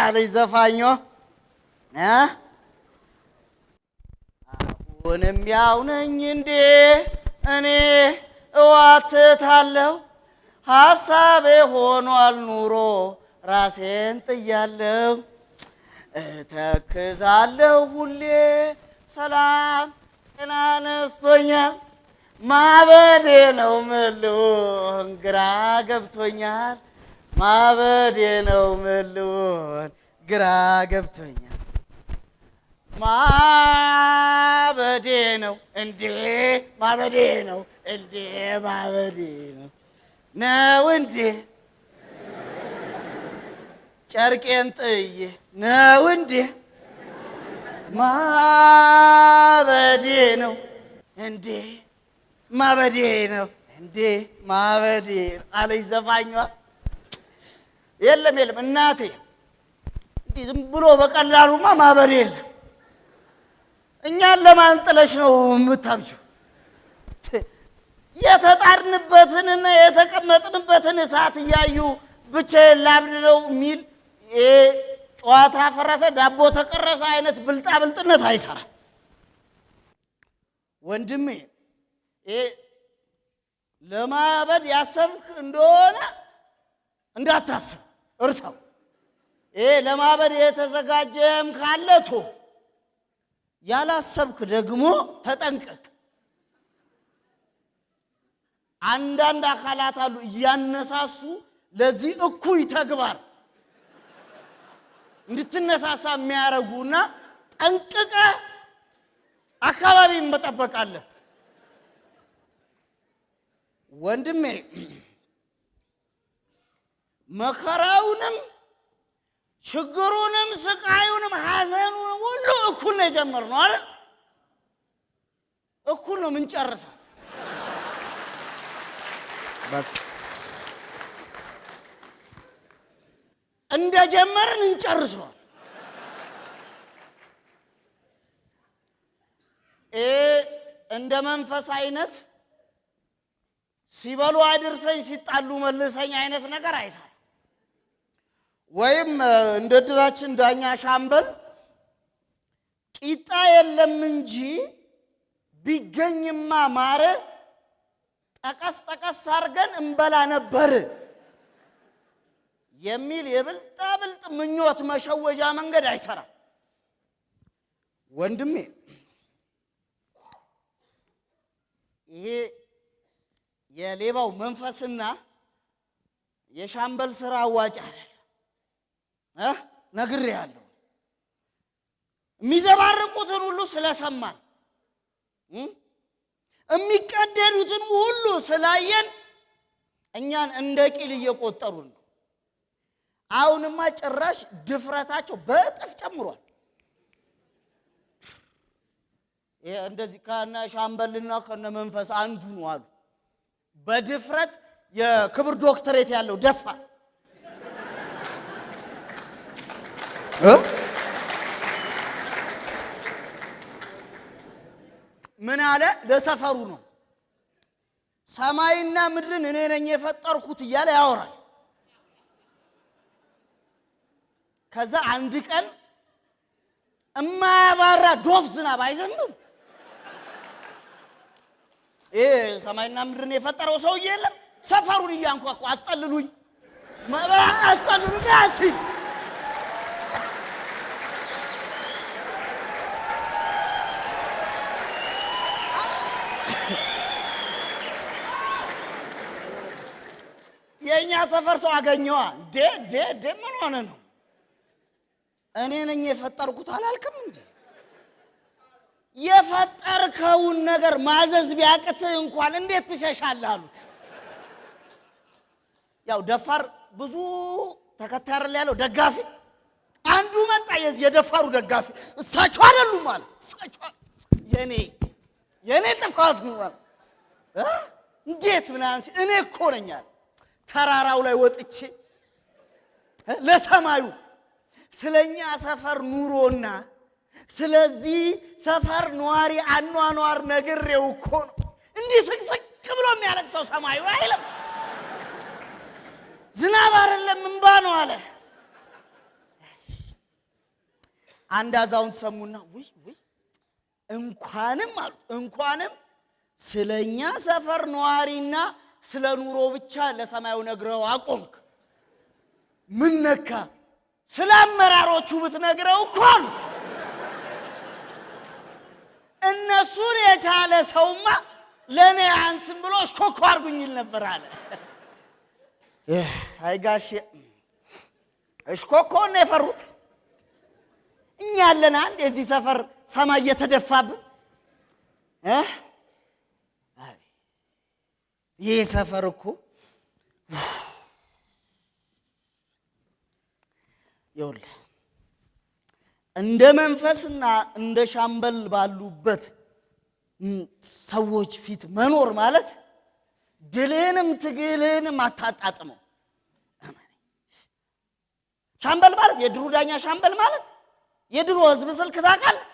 አለች ዘፋኟ። አሁንም ያው ነኝ እንዴ እኔ እዋትታለሁ ሐሳቤ ሆኗል ኑሮ ራሴን ጥያለሁ እተክዛለሁ ሁሌ ሰላም ጤና ነስቶኛል ማበዴ ነው ምልውን ግራ ገብቶኛል ማበዴ ነው ምልውን ግራ ገብቶኛል ማበዴ ነው እንዴ ማበዴ ነው እንዴ ማበዴ ነው እንዴ ጨርቄን ጥዬ ነው እንዴ ማበዴ ነው እንዴ ማበዴ ነው እንዴ ማበዴ አለች ዘፋኟ። የለም እናቴ እንዲህ ዝም ብሎ በቀላሉማ ማበዴ የለም። እኛን ለማን ጥለሽ ነው የምታብጂው? የተጣርንበትንና የተቀመጥንበትን እሳት እያዩ ብቻዬን ላብድ ነው የሚል ጨዋታ ፈረሰ ዳቦ ተቀረሰ አይነት ብልጣብልጥነት አይሰራም ወንድሜ። ለማበድ ያሰብክ እንደሆነ እንዳታስብ እርሳው። ለማበድ የተዘጋጀም ካለ ቶ ያላሰብክ ደግሞ ተጠንቀቅ። አንዳንድ አካላት አሉ እያነሳሱ ለዚህ እኩይ ተግባር እንድትነሳሳ የሚያረጉና ጠንቅቀ አካባቢን መጠበቅ አለ ወንድሜ። መከራውንም ችግሩንም ስቃዩንም ሐዘኑንም ሁሉ እኩል ነው የጀመርነው አይደል? እኩል ነው የምንጨርሳት። እንደጀመርን እንጨርሰዋል። እንደ መንፈስ አይነት ሲበሉ አድርሰኝ ሲጣሉ መልሰኝ አይነት ነገር አይሰራም። ወይም እንደ ድራችን ዳኛ ሻምበል ቂጣ የለም እንጂ ቢገኝማ ማረ ጠቀስ ጠቀስ አርገን እንበላ ነበር የሚል የብልጣብልጥ ምኞት መሸወጃ መንገድ አይሰራም ወንድሜ። ይሄ የሌባው መንፈስና የሻምበል ስራ አዋጭ አይደል? ነግሬሃለሁ። የሚዘባርቁትን ሁሉ ስለሰማን የሚቀደዱትን ሁሉ ስላየን እኛን እንደ ቂል እየቆጠሩን ነው። አሁንማ ጭራሽ ድፍረታቸው በእጥፍ ጨምሯል። እንደዚህ ከነ ሻምበልና ከነ መንፈስ አንዱ ነው አሉ። በድፍረት የክብር ዶክተሬት ያለው ደፋር ምን አለ? ለሰፈሩ ነው ሰማይና ምድርን እኔ ነኝ የፈጠርኩት እያለ ያወራል። ከዛ አንድ ቀን እማያባራ ዶፍ ዝናብ አይዘንብም። ሰማይና ምድርን የፈጠረው ሰውዬ የለም ሰፈሩን እያንኳኳ አስጠልሉኝ አስጠልሉኝ ሲል የኛ ሰፈር ሰው አገኘዋ። ምን ሆነ ነው? እኔ ነኝ የፈጠርኩት አላልክም እንዴ? የፈጠርከውን ነገር ማዘዝ ቢያቅት እንኳን እንዴት ትሸሻለህ አሉት። ያው ደፋር ብዙ ተከታይ አይደል ያለው ደጋፊ። አንዱ መጣ የደፋሩ ደጋፊ እሳቸው አይደሉም ማለት እሳቸው የኔ ጥፋት ነው ማለት እንዴት ምናምን እኔ እኮ ነኝ አለ። ተራራው ላይ ወጥቼ ለሰማዩ ስለኛ ሰፈር ኑሮና ስለዚህ ሰፈር ኗሪ አኗኗር ነግሬው እኮ ነው እንዲህ ስቅስቅ ብሎ የሚያለቅሰው ሰማዩ አይልም። ዝናብ አይደለም እንባ ነው አለ። አንድ አዛውንት ሰሙና ወይ እንኳንም ስለኛ ሰፈር ነዋሪና ስለ ኑሮ ብቻ ለሰማዩ ነግረው አቆምክ። ምን ነካ? ስለ አመራሮቹ ብትነግረው እኮ አሉ። እነሱን የቻለ ሰውማ ለኔ አንስም ብሎ ሽኮኮ አርጉኝ ይል ነበር አለ። አይ ጋሼ ሽኮኮ ነው የፈሩት። እኛ ያለን አንድ የዚህ ሰፈር ሰማይ እየተደፋብን ይህ ሰፈር እኮ ይኸውልህ እንደ መንፈስና እንደ ሻምበል ባሉበት ሰዎች ፊት መኖር ማለት ድልህንም ትግልህንም አታጣጥመው። ሻምበል ማለት የድሩ ዳኛ ሻምበል ማለት የድሮ ህዝብ ስልክ ታውቃለህ?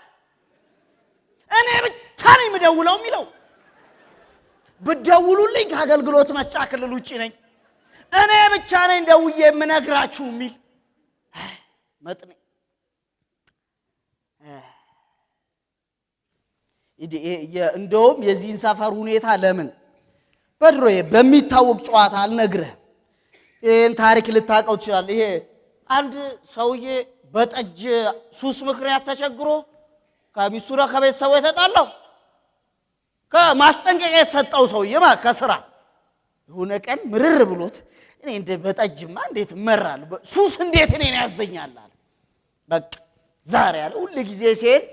እኔ ብቻ ነኝ የምደውለው የሚለው ብትደውሉልኝ ከአገልግሎት መስጫ ክልል ውጪ ነኝ፣ እኔ ብቻ ነኝ ደውዬ የምነግራችሁ የሚል መጥኔ እንደውም የዚህን ሰፈር ሁኔታ ለምን በድሮዬ በሚታወቅ ጨዋታ አልነግርህም። ይህን ታሪክ ልታውቀው ትችላለህ። ይሄ አንድ ሰውዬ በጠጅ ሱስ ምክንያት ተቸግሮ ከሚስቱና ከቤተሰቡ የተጣላው ከማስጠንቀቂያ የተሰጠው ሰውዬ ከስራ የሆነ ቀን ምርር ብሎት እኔ እንደ በጠጅማ እንዴት እመራለሁ፣ ሱስ እንዴት እኔን ያዘኛል አለ። በቃ ዛሬ አለ ሁሉ ጊዜ ሲሄድ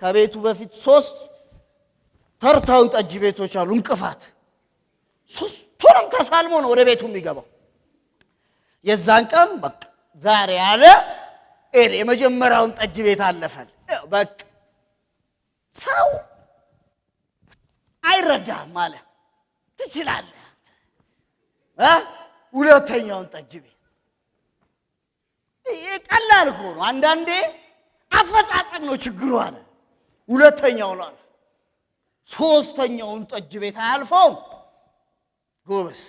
ከቤቱ በፊት 3 ተርታዊ ጠጅ ቤቶች አሉ፣ እንቅፋት 3ቱንም ተሳልሞ ነው ወደ ቤቱ የሚገባው። የዛን ቀን በቃ ዛሬ አለ የመጀመሪያውን ጠጅ ቤት አለፈል። በቃ ሰው አይረዳም ማለት ትችላለህ። ሁለተኛውን ጠጅ ቤት ቀላል እኮ ነው። አንዳንዴ አፈጻጸም ነው ችግሩ አለ። ሁለተኛውን አልፎ ሶስተኛውን ጠጅ ቤት አያልፈውም። ጎበስ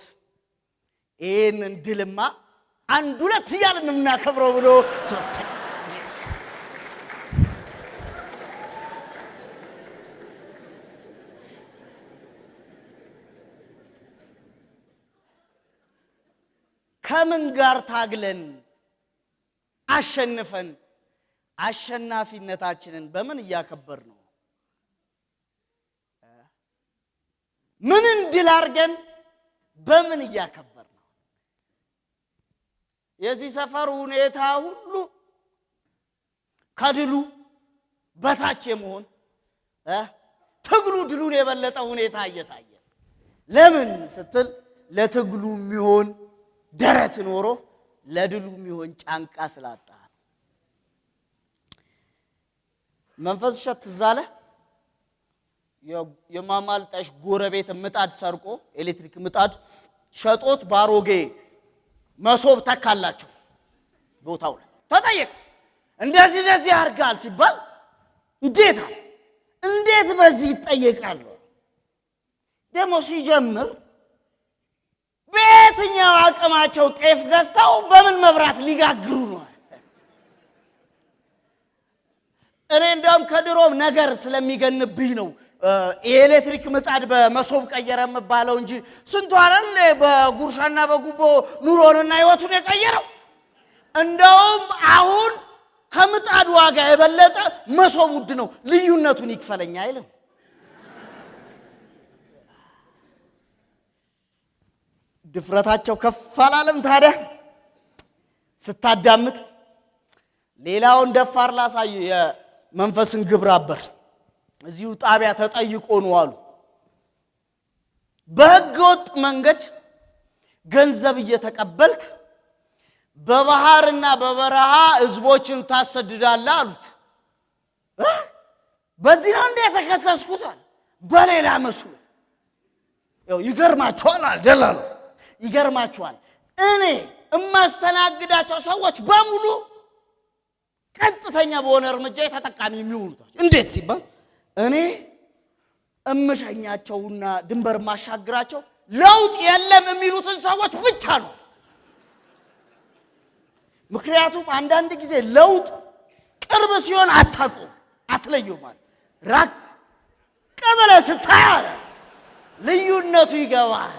ይህንን ድልማ 1-2 እያልን የምናከብረው ብሎ ሶስተኛ ከምን ጋር ታግለን አሸንፈን አሸናፊነታችንን በምን እያከበር ነው? ምን እንድል አድርገን በምን እያከበር ነው? የዚህ ሰፈር ሁኔታ ሁሉ ከድሉ በታች የመሆን ትግሉ ድሉን የበለጠ ሁኔታ እየታየ ለምን ስትል ለትግሉ የሚሆን ደረት ኖሮ ለድሉ የሚሆን ጫንቃ ስላጣ መንፈስ ሸት ዛለ የማማልጣሽ ጎረቤት ምጣድ ሰርቆ ኤሌክትሪክ ምጣድ ሸጦት ባሮጌ መሶብ ተካላቸው ቦታው ላይ ተጠየቀ። እንደዚህ ያርጋል ሲባል እንዴት በዚህ ይጠየቃል? ደሞ ሲጀምር በየትኛው አቅማቸው ጤፍ ገዝተው በምን መብራት ሊጋግሩ ነው? እኔ እንደውም ከድሮም ነገር ስለሚገንብኝ ነው የኤሌክትሪክ ምጣድ በመሶብ ቀየረ የምባለው እንጂ ስንቱ አይደል በጉርሻና በጉቦ ኑሮንና ህይወቱን የቀየረው። እንደውም አሁን ከምጣድ ዋጋ የበለጠ መሶብ ውድ ነው፣ ልዩነቱን ይክፈለኛ አይልም። ድፍረታቸው ከፍ አላለም ታዲያ? ስታዳምጥ ሌላውን ደፋር ላሳዩ የመንፈስን ግብረ አበር እዚሁ ጣቢያ ተጠይቆ ነው አሉ። በህገወጥ መንገድ ገንዘብ እየተቀበልክ በባህርና በበረሃ ህዝቦችን ታሰድዳለህ አሉት። በዚህ ነው እንደ የተከሰስኩት አለ። በሌላ መስሎ ይገርማችኋል አልደላሉ። ይገርማችኋል እኔ እማስተናግዳቸው ሰዎች በሙሉ ቀጥተኛ በሆነ እርምጃ ተጠቃሚ የሚሆኑት እንዴት ሲባል እኔ እምሸኛቸውና ድንበር ማሻግራቸው ለውጥ የለም የሚሉትን ሰዎች ብቻ ነው። ምክንያቱም አንዳንድ ጊዜ ለውጥ ቅርብ ሲሆን አታውቁም አትለዩም ማለት ራቅ ብለህ ስታያለ ልዩነቱ ይገባል።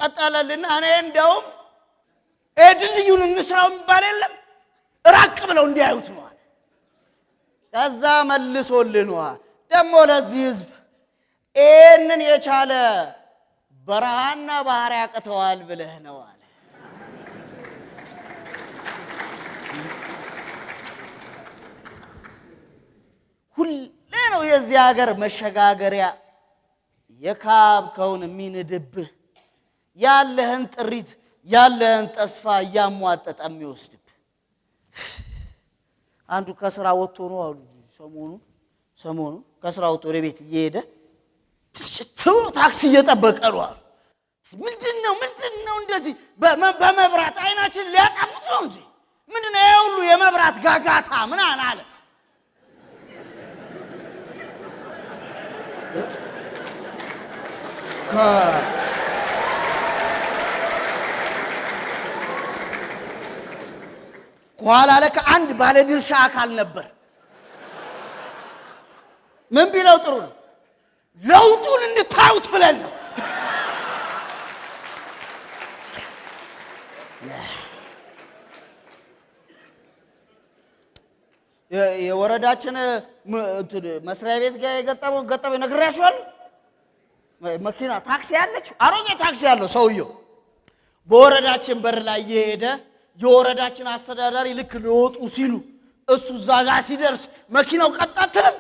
ቀጠለልና እኔ እንደውም ድልድዩን እንስራው የሚባል የለም ራቅ ብለው እንዲያዩት ነው። ከዛ መልሶልን ደግሞ ለዚህ ህዝብ ይህንን የቻለ በረሃና ባህር ያቅተዋል ብለህ ነው አለ። ሁሌ ነው የዚህ ሀገር መሸጋገሪያ የካብከውን የሚንድብህ ያለህን ጥሪት ያለህን ተስፋ እያሟጠጠ የሚወስድብህ። አንዱ ከስራ ወጥቶ ነው አሉ ሰሞኑ ከስራ ወጥቶ ወደ ቤት እየሄደ ታክሲ እየጠበቀ ነው አሉ። ምንድነው እንደዚህ በመብራት አይናችን ሊያጣፉት ነው እንዴ? ምንድነው ይሄ ሁሉ የመብራት ጋጋታ ምን አለ? ከኋላ ለካ አንድ ባለድርሻ አካል ነበር። ምን ቢለው ጥሩ ነው? ለውጡን እንድታዩት ብለን ነው። የወረዳችን መስሪያ ቤት ጋር ገጠመው ነግሬያችኋለሁ። መኪና ታክሲ ያለች አሮጌ ታክሲ ያለው ሰውየው በወረዳችን በር ላይ የሄደ የወረዳችን አስተዳዳሪ ልክ ሊወጡ ሲሉ እሱ እዛ ጋር ሲደርስ መኪናው ቀጥ አትልም።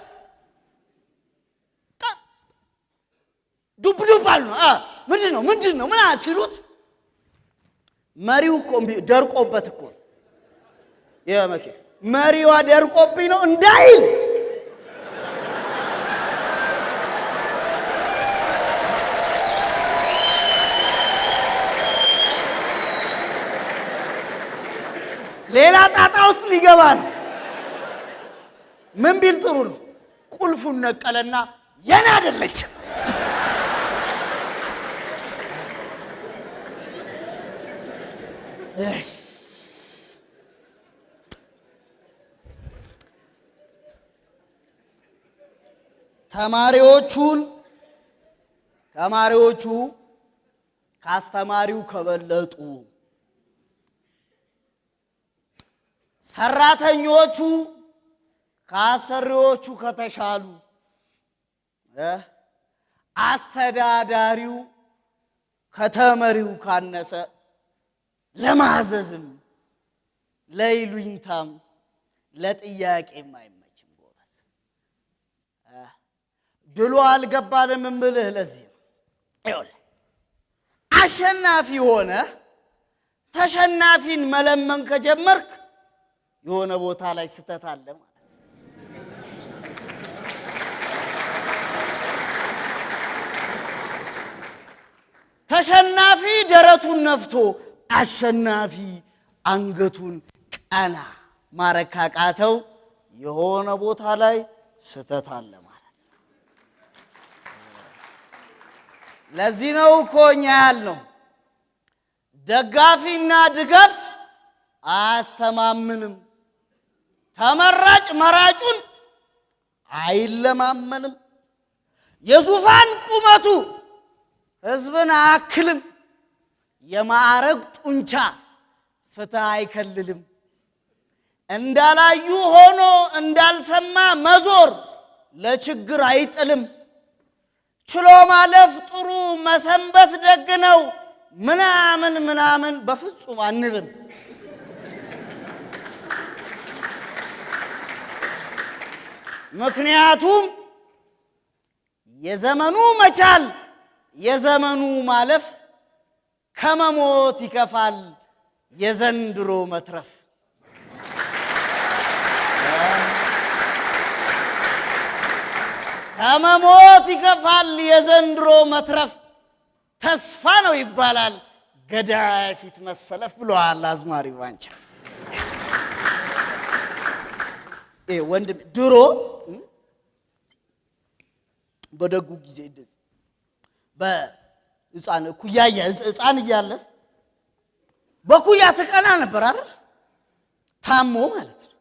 ዱብ አሉ። ምንድነው ምን ሲሉት መሪው እኮ ደርቆበት እኮ የመኪና መሪዋ ደርቆብኝ ነው እንዳይል ሌላ ጣጣ ውስጥ ሊገባ ነው። ምን ቢል ጥሩ ነው? ቁልፉን ነቀለና የኔ አይደለችም ተማሪዎቹ ካስተማሪው ከበለጡ ሰራተኞቹ ከአሰሪዎቹ ከተሻሉ አስተዳዳሪው ከተመሪው ካነሰ ለማዘዝም ለይሉኝታም ለጥያቄም አይመችም። ጎበዝ ድሉ አልገባንም እምልህ ለዚህ ነው። ይኸውልህ አሸናፊ ሆነ ተሸናፊን መለመን ከጀመርክ የሆነ ቦታ ላይ ስተት አለ ማለት ነው። ተሸናፊ ደረቱን ነፍቶ አሸናፊ አንገቱን ቀና ማረግ ካቃተው የሆነ ቦታ ላይ ስተት አለ ማለት ነው። ለዚህ ነው እኮ እኛ ያልነው ደጋፊና ድጋፍ አያስተማምንም። ተመራጭ መራጩን አይለማመንም። የዙፋን ቁመቱ ህዝብን አያክልም። የማዕረግ ጡንቻ ፍትህ አይከልልም። እንዳላዩ ሆኖ እንዳልሰማ መዞር ለችግር አይጥልም። ችሎ ማለፍ ጥሩ መሰንበት ደግ ነው ምናምን በፍጹም አንልም። ምክንያቱም የዘመኑ መቻል የዘመኑ ማለፍ ከመሞት ይከፋል የዘንድሮ መትረፍ። ከመሞት ይከፋል የዘንድሮ መትረፍ ተስፋ ነው ይባላል ገዳይ ፊት መሰለፍ ብለዋል አዝማሪ ባንቻ። ወንድም ድሮ በደጉ ጊዜ ሕፃን ሕፃን እያለ በኩያ ትቀና ነበር አይደል? ታሞ ማለት ነው።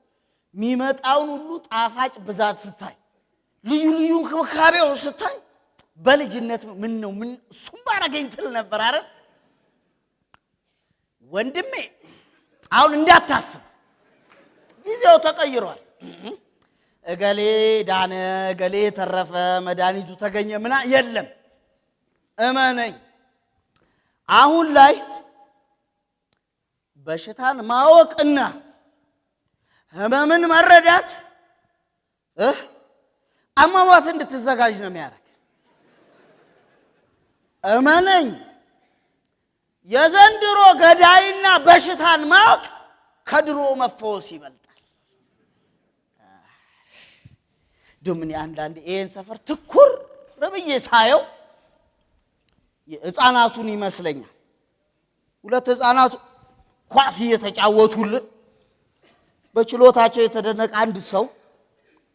የሚመጣውን ሁሉ ጣፋጭ ብዛት ስታይ፣ ልዩ ልዩ እንክብካቤው ስታይ በልጅነት ምን ነው ምን እሱም ባረገኝ ትል ነበር አይደል? ወንድሜ አሁን እንዳታስብ፣ ጊዜው ተቀይሯል። እገሌ ዳነ፣ እገሌ ተረፈ፣ መድኃኒቱ ተገኘ ምና የለም። እመነኝ፣ አሁን ላይ በሽታን ማወቅና ህመምን መረዳት አሟሟት እንድትዘጋጅ ነው የሚያደርግ። እመነኝ፣ የዘንድሮ ገዳይና በሽታን ማወቅ ከድሮ መፈወስ ይበልጣል። ምን አንዳንድ ይሄን ሰፈር ትኩር ረብዬ ሳየው ህፃናቱን ይመስለኛል። ሁለት ህፃናቱ ኳስ እየተጫወቱልን በችሎታቸው የተደነቀ አንድ ሰው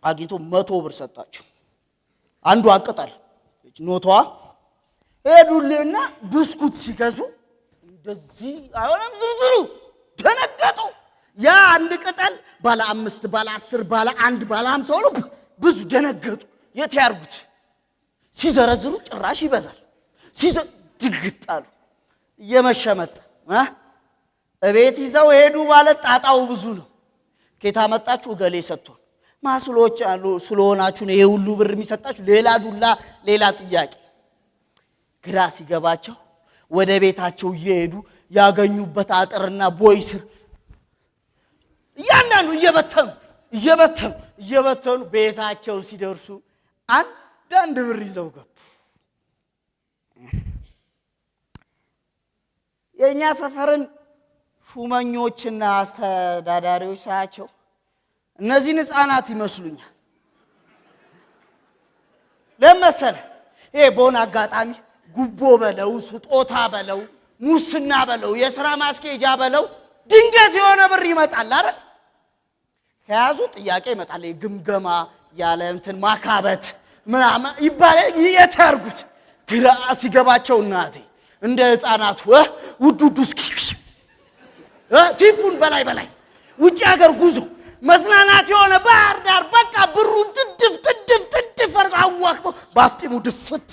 አግኝቶ 100 ብር ሰጣቸው። አንዱ አቅጠል ኖቷ ሄዱልና ብስኩት ሲገዙ እንደዚህ አይሆንም ዝርዝሩ ደነገጡ። ያ አንድ ቅጠል ባለ 5 ባለ 10 ባለ 1 ባለ 50 ሆኖ ብዙ ደነገጡ። የት ያርጉት? ሲዘረዝሩ ጭራሽ ይበዛል። ድግጣሉ። እየመሸመጠ እቤት ይዘው ሄዱ ማለት ጣጣው ብዙ ነው። ኬታ መጣችሁ? እገሌ ሰጥቷል። ማስሎች አሉ ስለሆናችሁ ነው ይሄ ሁሉ ብር የሚሰጣችሁ። ሌላ ዱላ፣ ሌላ ጥያቄ። ግራ ሲገባቸው ወደ ቤታቸው እየሄዱ ያገኙበት አጥርና ቦይ ስር እያንዳንዱ እየበተኑ ቤታቸው ሲደርሱ አንዳንድ ብር ይዘው ገቡ። የኛ ሰፈርን ሹመኞችና አስተዳዳሪዎች ሳያቸው እነዚህን ህፃናት ይመስሉኛል። ለምሳሌ ይሄ በሆነ አጋጣሚ ጉቦ በለው ስጦታ በለው ሙስና በለው የሥራ ማስኬጃ በለው ድንገት የሆነ ብር ይመጣል አይደል? ከያዙ ጥያቄ ይመጣል። ግምገማ ያለ እንትን ማካበት ምናምን ይባላል። የታርጉት ግራ ሲገባቸው እናቴ እንደ ህፃናቱ ውዱ እስኪ ቲፑን በላይ ውጭ ሀገር ጉዞ መዝናናት የሆነ ባህር ዳር በቃ ብሩን ትድፍ አዋክበው ባፍጢሙ ድፍት።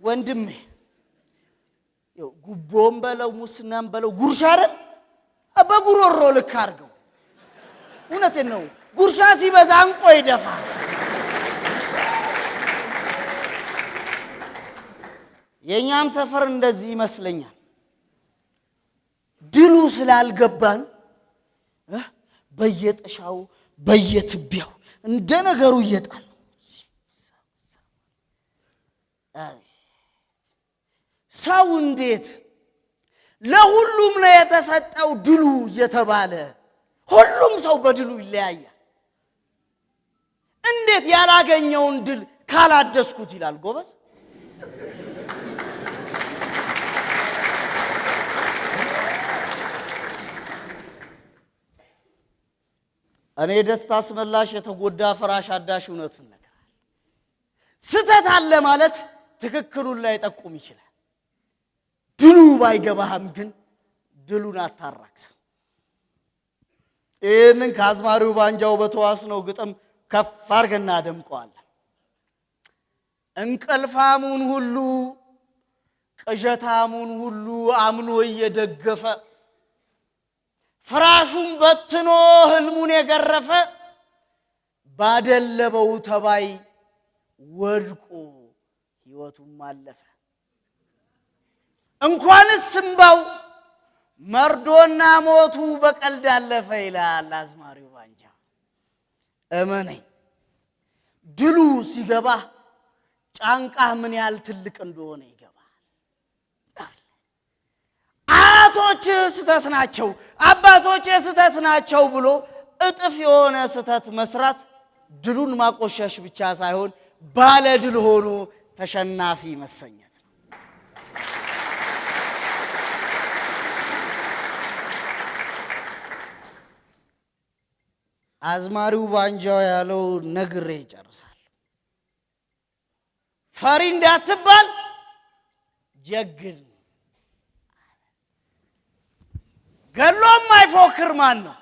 ወንድሜ ጉቦም በለው ሙስናም በለው ጉርሻ አይደል? በጉሮሮ ልክ አድርገው። እውነቴን ነው። ጉርሻ ሲበዛ አንቆ ይደፋል። የኛም ሰፈር እንደዚህ ይመስለኛል። ድሉ ስላልገባን በየጥሻው በየትቢያው እንደ ነገሩ እየጣል ሰው እንዴት ለሁሉም ነው የተሰጠው ድሉ እየተባለ ሁሉም ሰው በድሉ ይለያያል። እንዴት ያላገኘውን ድል ካላደስኩት ይላል ጎበዝ። እኔ ደስታ አስመላሽ የተጎዳ ፍራሽ አዳሽ እውነቱን ነገር ስተት አለ ማለት ትክክሉን ላይ ጠቁም ይችላል። ድሉ ባይገባህም ግን ድሉን አታራክስ። ይህንን ከአዝማሪው ባንጃው በተዋስነው ግጥም ከፍ አድርገን አደምቀዋለን። እንቅልፋሙን ሁሉ ቅዠታሙን ሁሉ አምኖ እየደገፈ ፍራሹን በትኖ ህልሙን የገረፈ ባደለበው ተባይ ወድቆ ህይወቱን ማለፈ። እንኳንስ እምባው መርዶና ሞቱ በቀልድ አለፈ ይላል አዝማሪው ባንጃ። እመነኝ ድሉ ሲገባ ጫንቃህ ምን ያህል ትልቅ እንደሆነ ይገባል። አያቶች ስተት ናቸው አባቶች ስተት ናቸው ብሎ እጥፍ የሆነ ስተት መስራት ድሉን ማቆሸሽ ብቻ ሳይሆን ባለ ድል ሆኖ ተሸናፊ መሰኘት ነው። አዝማሪው ባንጃው ያለው ነግሬ ይጨርሳል። ፈሪ እንዳትባል ጀግን ገሎም አይፎክር ማን ነው?